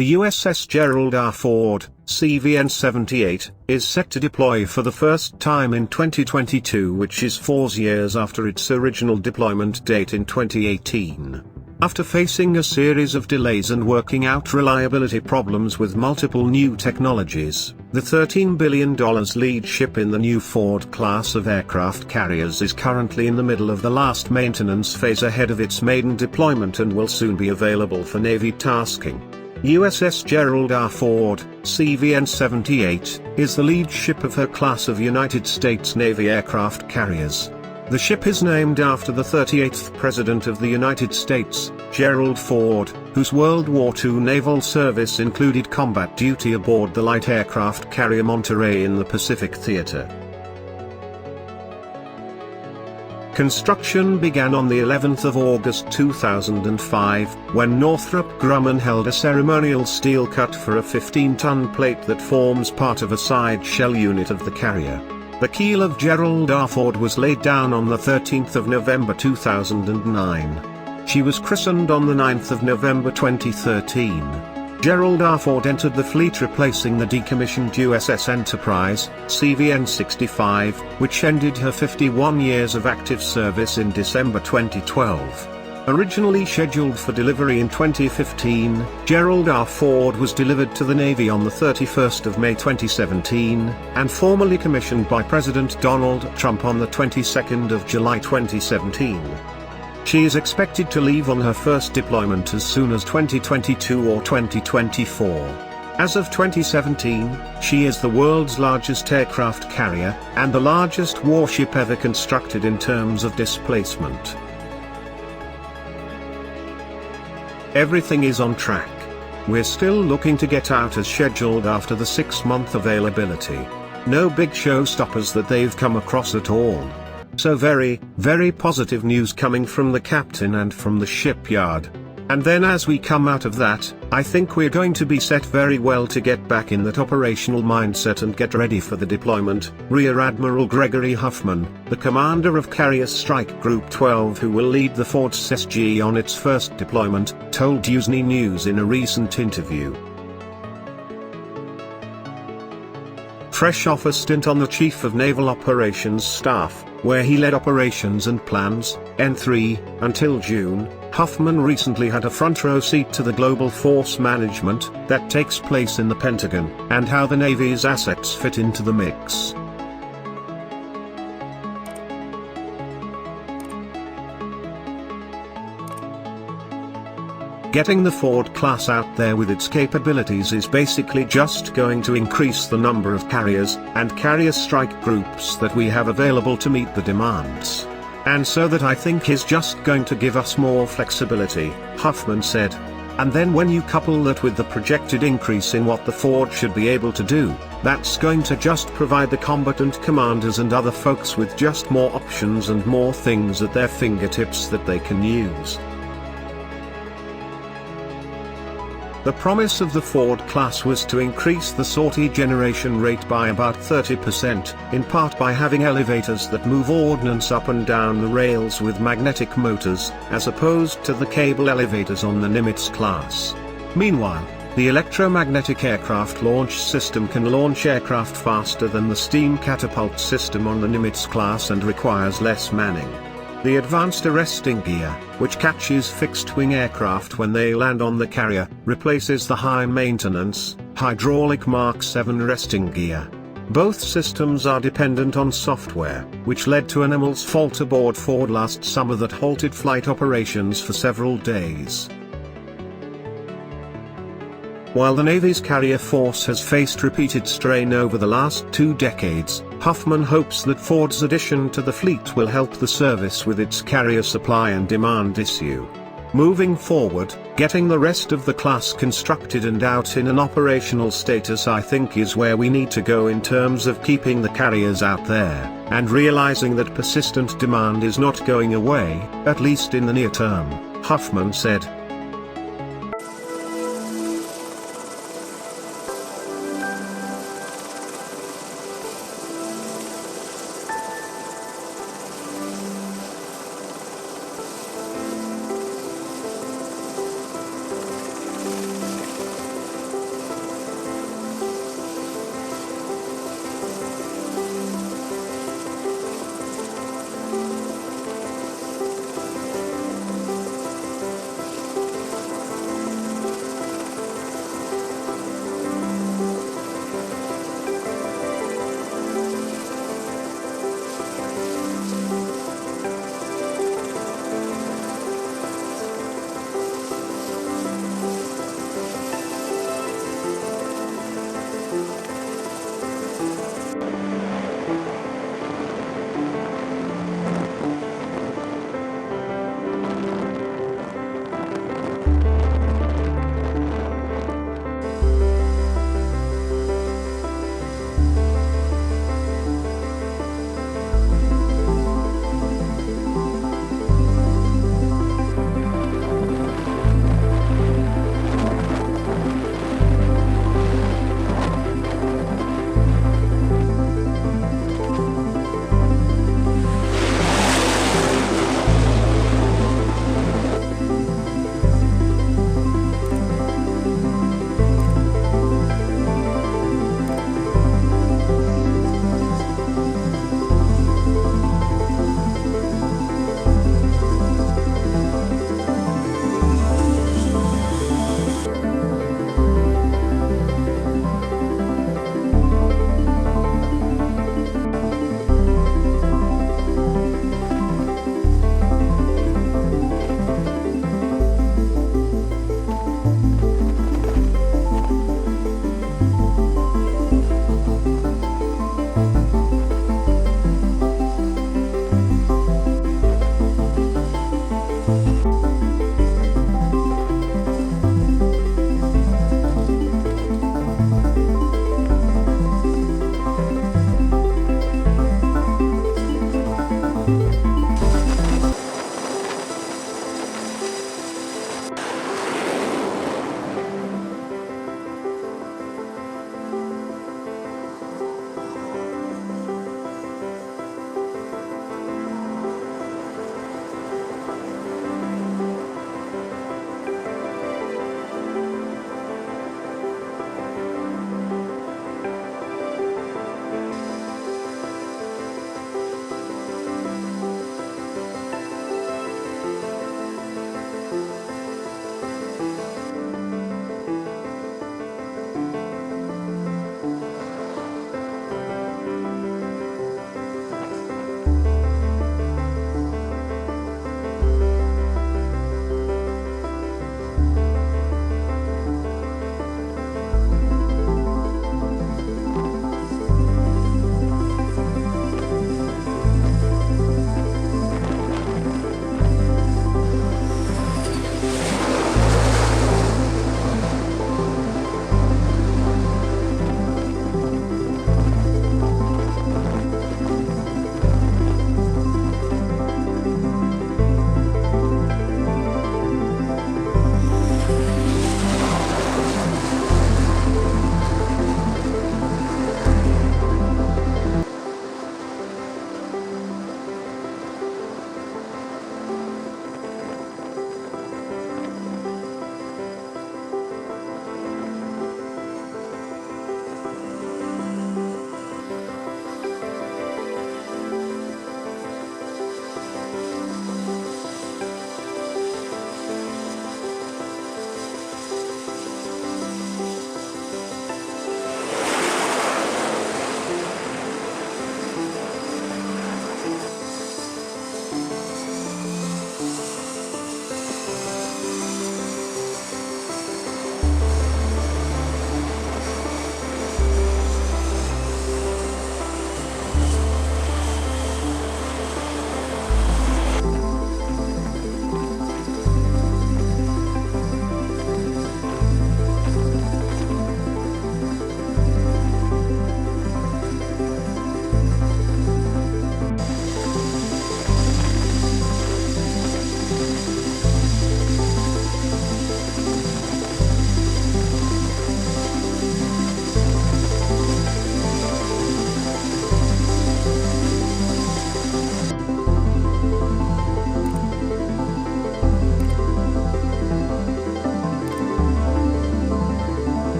The USS Gerald R Ford, CVN-78, is set to deploy for the first time in 2022, which is 4 years after its original deployment date in 2018. After facing a series of delays and working out reliability problems with multiple new technologies, the $13 billion lead ship in the new Ford class of aircraft carriers is currently in the middle of the last maintenance phase ahead of its maiden deployment and will soon be available for Navy tasking. USS Gerald R Ford, CVN-78, is the lead ship of her class of United States Navy aircraft carriers. The ship is named after the 38th President of the United States, Gerald Ford, whose World War II naval service included combat duty aboard the light aircraft carrier Monterey in the Pacific Theater. Construction began on the 11th of August 2005, when Northrop Grumman held a ceremonial steel cut for a 15-ton plate that forms part of a side shell unit of the carrier. The keel of Gerald R Ford was laid down on the 13th of November 2009. She was christened on the 9th of November 2013. Gerald R Ford entered the fleet replacing the decommissioned USS Enterprise, CVN-65, which ended her 51 years of active service in December 2012. Originally scheduled for delivery in 2015, Gerald R Ford was delivered to the Navy on the 31st of May 2017, and formally commissioned by President Donald Trump on the 22nd of July 2017. She is expected to leave on her first deployment as soon as 2022 or 2024. As of 2017, she is the world's largest aircraft carrier, and the largest warship ever constructed in terms of displacement. Everything is on track. We're still looking to get out as scheduled after the 6-month availability. No big showstoppers that they've come across at all. So very, very positive news coming from the captain and from the shipyard. And then as we come out of that, I think we're going to be set very well to get back in that operational mindset and get ready for the deployment. Rear Admiral Gregory Huffman, the commander of Carrier Strike Group 12 who will lead the Ford SSG on its first deployment, told USNY News in a recent interview. Fresh off a stint on the Chief of Naval Operations Staff, where he led Operations and Plans, N3, until June, Huffman recently had a front-row seat to the global force management that takes place in the Pentagon, and how the Navy's assets fit into the mix. Getting the Ford class out there with its capabilities is basically just going to increase the number of carriers and carrier strike groups that we have available to meet the demands. And so that I think is just going to give us more flexibility, Huffman said. And then when you couple that with the projected increase in what the Ford should be able to do, that's going to just provide the combatant commanders and other folks with just more options and more things at their fingertips that they can use. The promise of the Ford class was to increase the sortie generation rate by about 30%, in part by having elevators that move ordnance up and down the rails with magnetic motors, as opposed to the cable elevators on the Nimitz class. Meanwhile, the electromagnetic aircraft launch system can launch aircraft faster than the steam catapult system on the Nimitz class and requires less manning. The advanced arresting gear, which catches fixed-wing aircraft when they land on the carrier, replaces the high-maintenance, hydraulic Mark 7 arresting gear. Both systems are dependent on software, which led to an anomalous fault aboard Ford last summer that halted flight operations for several days. While the Navy's carrier force has faced repeated strain over the last 2 decades, Huffman hopes that Ford's addition to the fleet will help the service with its carrier supply and demand issue. Moving forward, getting the rest of the class constructed and out in an operational status I think is where we need to go in terms of keeping the carriers out there, and realizing that persistent demand is not going away, at least in the near term, Huffman said.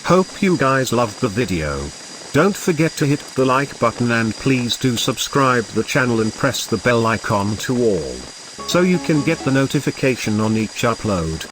Hope you guys loved the video. Don't forget to hit the like button and please do subscribe the channel and press the bell icon to all, so you can get the notification on each upload.